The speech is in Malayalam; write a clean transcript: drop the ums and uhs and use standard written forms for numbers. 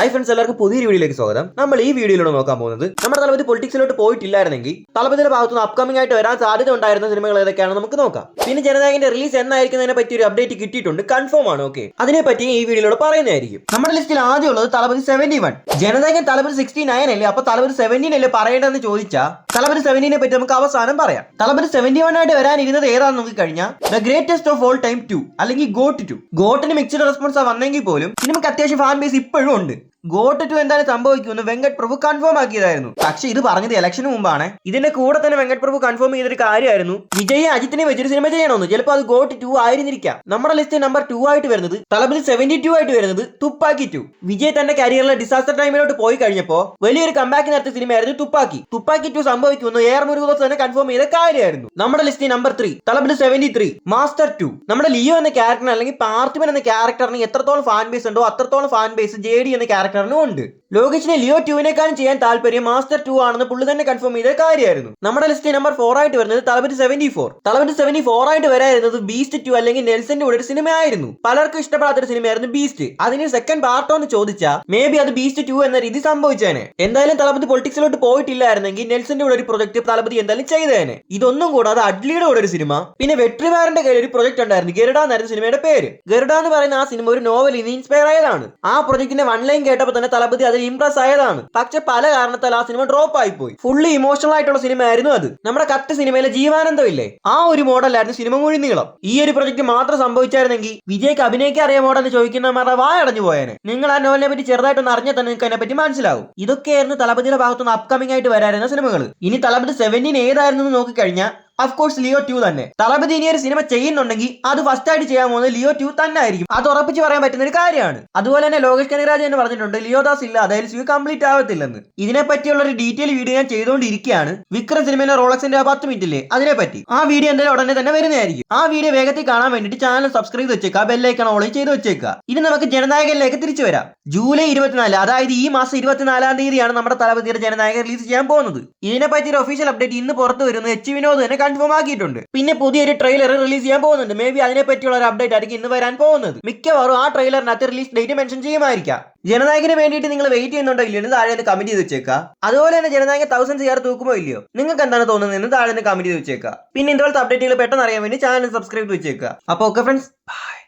ഹൈ ഫ്രണ്ട്സ്, എല്ലാവർക്കും പുതിയൊരു വീഡിയോയിലേക്ക് സ്വാഗതം. നമ്മൾ ഈ വീഡിയോയിലൂടെ നോക്കാൻ പോകുന്നത് നമ്മുടെ തലപതി പൊളിറ്റിക്സിലോട്ട് പോയിട്ടില്ലായിരുന്നെങ്കിൽ തലപതിയുടെ ഭാഗത്തുനിന്ന് അപ്കമിംഗ് ആയിട്ട് വരാൻ സാധ്യത ഉണ്ടായിരുന്ന സിനിമകൾ ഏതൊക്കെയാണ് നമുക്ക് നോക്കാം. പിന്നെ ജനനായകന്റെ റിലീസ് എന്നായിരിക്കുന്നതിനെ പറ്റി ഒരു അപ്ഡേറ്റ് കിട്ടിയിട്ടുണ്ട്, കൺഫേം ആണ്. ഓക്കെ, അതിനെപ്പറ്റി ഈ വീഡിയോയിലൂടെ പറയുന്നതായിരിക്കും. നമ്മുടെ ലിസ്റ്റിൽ ആദ്യമുള്ളത് തലപതി 71. ജനനായകൻ തലപതി 69 അല്ലേ, അപ്പൊ തലപതി 17 അല്ലേ പറയേണ്ടതെന്ന് ചോദിച്ചാൽ തലപതി 17നെ പറ്റി നമുക്ക് അവസാനം പറയാം. തലപതി 71 ആയിട്ട് വരാനിരുന്നത് ഏതാണെന്ന് നോക്കി കഴിഞ്ഞാൽ the greatest of all time 2 അല്ലെങ്കിൽ ഗോട്ട് 2. ഗോട്ടിന് മിക്സ്ഡ് റെസ്പോൺസ് വന്നെങ്കിൽ പോലും സിനിമയ്ക്ക് അത്യാവശ്യം ഫാൻ ബേസ് ഇപ്പോഴും ഉണ്ട്. ഗോട്ട് 2 എന്തായാലും സംഭവിക്കുമെന്ന് വെങ്കട് പ്രഭു കൺഫേം ആക്കിയതായിരുന്നു. പക്ഷെ ഇത് പറഞ്ഞത് ഇലക്ഷന് മുമ്പാണ്. ഇതിന്റെ കൂടെ തന്നെ വെങ്കട് പ്രഭു കൺഫേം ചെയ്തൊരു കാര്യമായിരുന്നു വിജയ് അജിത്തിനെ വെച്ചൊരു സിനിമ ചെയ്യണമെന്ന്. ചിലപ്പോൾ അത് ഗോട്ട് 2 ആയിരുന്നിരിക്കാം. നമ്മുടെ ലിസ്റ്റ് നമ്പർ 2 ആയിട്ട് വരുന്നത് തലപതി 72 ആയിട്ട് വരുന്നത് തുപ്പാക്കി 2. വിജയ് തന്റെ കരിയറിലെ ഡിസാസ്റ്റർ ടൈമിലോട്ട് പോയി കഴിഞ്ഞപ്പോൾ വലിയൊരു കമ്പാക്ക് നടത്തിയ സിനിമയായിരുന്നു തുപ്പാക്കി. തുപ്പാക്കി 2 സംഭവിക്കുമെന്ന് എയർ മുരുകദോസ് തന്നെ കൺഫേം ചെയ്ത കാര്യമായിരുന്നു. നമ്മുടെ ലിസ്റ്റ് നമ്പർ 3 തലപതി 73 മാസ്റ്റർ 2. നമ്മുടെ ലിയോ എന്ന ക്യാരക്ടറിന് അല്ലെങ്കിൽ പാർത്ഥിപൻ എന്ന ക്യാരക്ടറിന് എത്രത്തോളം ഫാൻ ബേസ് ഉണ്ടോ അത്രത്തോളം ഫാൻ ബേസ് JD എന്ന ക്യാരക്ടറിനും ഉണ്ട്. ലോകേഷിനെ ലിയോ 2വിനേക്കാളും ചെയ്യാൻ താല്പര്യം മാസ്റ്റർ 2 ആണെന്ന് പുള്ളി തന്നെ കൺഫേം ചെയ്ത കാര്യമായിരുന്നു. നമ്മുടെ ലിസ്റ്റ് നമ്പർ 4 ആയിട്ട് വരുന്നത് തലപതി 74. തലപതി 74 ആയിട്ട് വരായിരുന്നത് ബീസ്റ്റ് 2 അല്ലെങ്കിൽ നെൽസന്റെ കൂടെ ഒരു സിനിമയായിരുന്നു. പലർക്കും ഇഷ്ടപ്പെടാത്തൊരു സിനിമയായിരുന്നു ബീസ്റ്റ്. അതിന് സെക്കൻഡ് പാർട്ടോ എന്ന് ചോദിച്ചാൽ മേ ബി അത് ബീസ്റ്റ് 2 എന്ന രീതി സംഭവിച്ചേനെ. എന്തായാലും തലപതി പൊളിറ്റിക്സിലോട്ട് പോയിട്ടില്ലായിരുന്നെങ്കിൽ നെൽസന്റെ കൂടെ ഒരു പ്രൊജക്ട് തലപതി എന്തായാലും ചെയ്തേനെ. ഇതൊന്നും കൂടാതെ അഡ്ലിയുടെ കൂടെ ഒരു സിനിമ, പിന്നെ വെട്രിമാറിന്റെ കയ്യിൽ ഒരു പ്രൊജക്ട് ഉണ്ടായിരുന്നു, ഗരുഡ എന്നായിരുന്നു സിനിമയുടെ പേര്. ഗരുഡ എന്ന് പറയുന്ന ആ സിനിമ ഒരു നോവൽ ഇനി ഇൻസ്പയർ ആയതാണ്. ആ പ്രൊജക്ടിന്റെ വൺ ലൈൻ കേട്ടപ്പോൾ തന്നെ തലപതി അതിൽ ഇംപ്രസ് ആയതാണ്. പക്ഷെ പല കാരണത്താൽ ആ സിനിമ ഡ്രോപ്പ് ആയി പോയി. ഫുള്ളി ഇമോഷണൽ ആയിട്ടുള്ള സിനിമ ആയിരുന്നു അത്. നമ്മുടെ കത്ത് സിനിമയിലെ ജീവാനന്ദം ഇല്ലേ, ആ ഒരു മോഡലായിരുന്നു സിനിമ മുഴുവൻ നീളം. ഈ ഒരു പ്രൊജക്ട് മാത്രം സംഭവിച്ചായിരുന്നെങ്കിൽ വിജയ്ക്ക് അഭിനയിക്കാൻ അറിയാമോടെന്ന് ചോദിക്കുന്നവരുടെ വായടഞ്ഞു പോയേനെ. നിങ്ങൾ ആ നോവലിനെ പറ്റി ചെറുതായിട്ടൊന്ന് അറിഞ്ഞാൽ തന്നെ നിങ്ങൾക്ക് അതിനെ പറ്റി മനസ്സിലാവും. ഇതൊക്കെയായിരുന്നു തലപതിയുടെ ഭാഗത്തുനിന്ന് അപ്കമിംഗ് ആയിട്ട് വരായിരുന്ന സിനിമകൾ. ഇനി തലപതി 17 ഏതായിരുന്നു എന്ന് നോക്കിക്കഴിഞ്ഞാൽ അഫ്കോഴ്സ് ലിയോ 2 തന്നെ. തലപതി ഇനി ഒരു സിനിമ ചെയ്യുന്നുണ്ടെങ്കിൽ അത് ഫസ്റ്റ് ആയിട്ട് ചെയ്യാൻ പോകുന്നത് ലിയോ 2 തന്നെ ആയിരിക്കും. അത് ഉറപ്പിച്ച് പറയാൻ പറ്റുന്ന ഒരു കാര്യമാണ്. അതുപോലെ തന്നെ ലോകേഷ് കനകരാജ് എന്ന് പറഞ്ഞിട്ടുണ്ട് ലിയോദാസ് ഇല്ല അതായത് സിനിമ കംപ്ലീറ്റ് ആവത്തില്ലെന്ന്. ഇതിനെപ്പറ്റിയുള്ള ഒരു ഡീറ്റെയിൽ വീഡിയോ ഞാൻ ചെയ്തുകൊണ്ടിരിക്കുകയാണ്. വിക്രം സിനിമയിലെ റോളക്സിന്റെ 10 മിനിറ്റ് ഇല്ലേ, അതിനെപ്പറ്റി ആ വീഡിയോ എന്തായാലും ഉടനെ തന്നെ വരുന്നതായിരിക്കും. ആ വീഡിയോ വേഗത്തിൽ കാണാൻ വേണ്ടിയിട്ട് ചാനൽ സബ്സ്ക്രൈബ് ചെയ്ത് വെച്ചേക്കുക, ബെല്ലൈക്കൺ ഓൺ ചെയ്ത് വെച്ചേക്കുക. ഇനി നമുക്ക് ജനനായകനിലേക്ക് തിരിച്ചു വരാം. ജൂലൈ 24 അതായത് ഈ മാസം 24-ാം തീയതിയാണ് നമ്മുടെ തലപതിയുടെ ജനനായകൻ റിലീസ് ചെയ്യാൻ പോകുന്നത്. ഇതിനെപ്പറ്റി ഒരു ഒഫീഷ്യൽ അപ്ഡേറ്റ് ഇന്ന് പുറത്തു വരുന്നത് എച്ച് വിനോദ് തന്നെ കൺഫേം ആക്കിയിട്ടുണ്ട്. പിന്നെ പുതിയൊരു ട്രെയിലർ റിലീസ് ചെയ്യാൻ പോകുന്നുണ്ട്. മേ ബി അതിനെ പറ്റിയുള്ള ഒരു അപ്ഡേറ്റ് ആയിരിക്കും ഇന്ന് വരാൻ പോകുന്നത്. മിക്കവാറും ആ ട്രെയിലറിനകത്ത് റിലീസ് ഡേറ്റ് മെൻഷൻ ചെയ്യുമായിരിക്കാം. ജനനായകന് വേണ്ടിയിട്ട് നിങ്ങൾ വെയിറ്റ് ചെയ്യുന്നുണ്ടോ ഇല്ലയോ എന്ന് താഴെ കമന്റ് ചെയ്ത് വെച്ചേക്കുക. അതുപോലെ തന്നെ ജനനായകൻ 1000 CR തൂക്കുമോ ഇല്ലയോ, നിങ്ങൾക്ക് എന്താണ് തോന്നുന്നത് എന്ന് താഴെ കമന്റ് ചെയ്ത് വെച്ചേക്കുക. പിന്നെ ഇതുപോലത്തെ അപ്ഡേറ്റുകൾ പെട്ടെന്ന് അറിയാൻ വേണ്ടി ചാനൽ സബ്സ്ക്രൈബ് ചെയ്ത് വെച്ചേക്കുക. അപ്പോൾ ഓക്കെ ഫ്രണ്ട്സ്, ബൈ.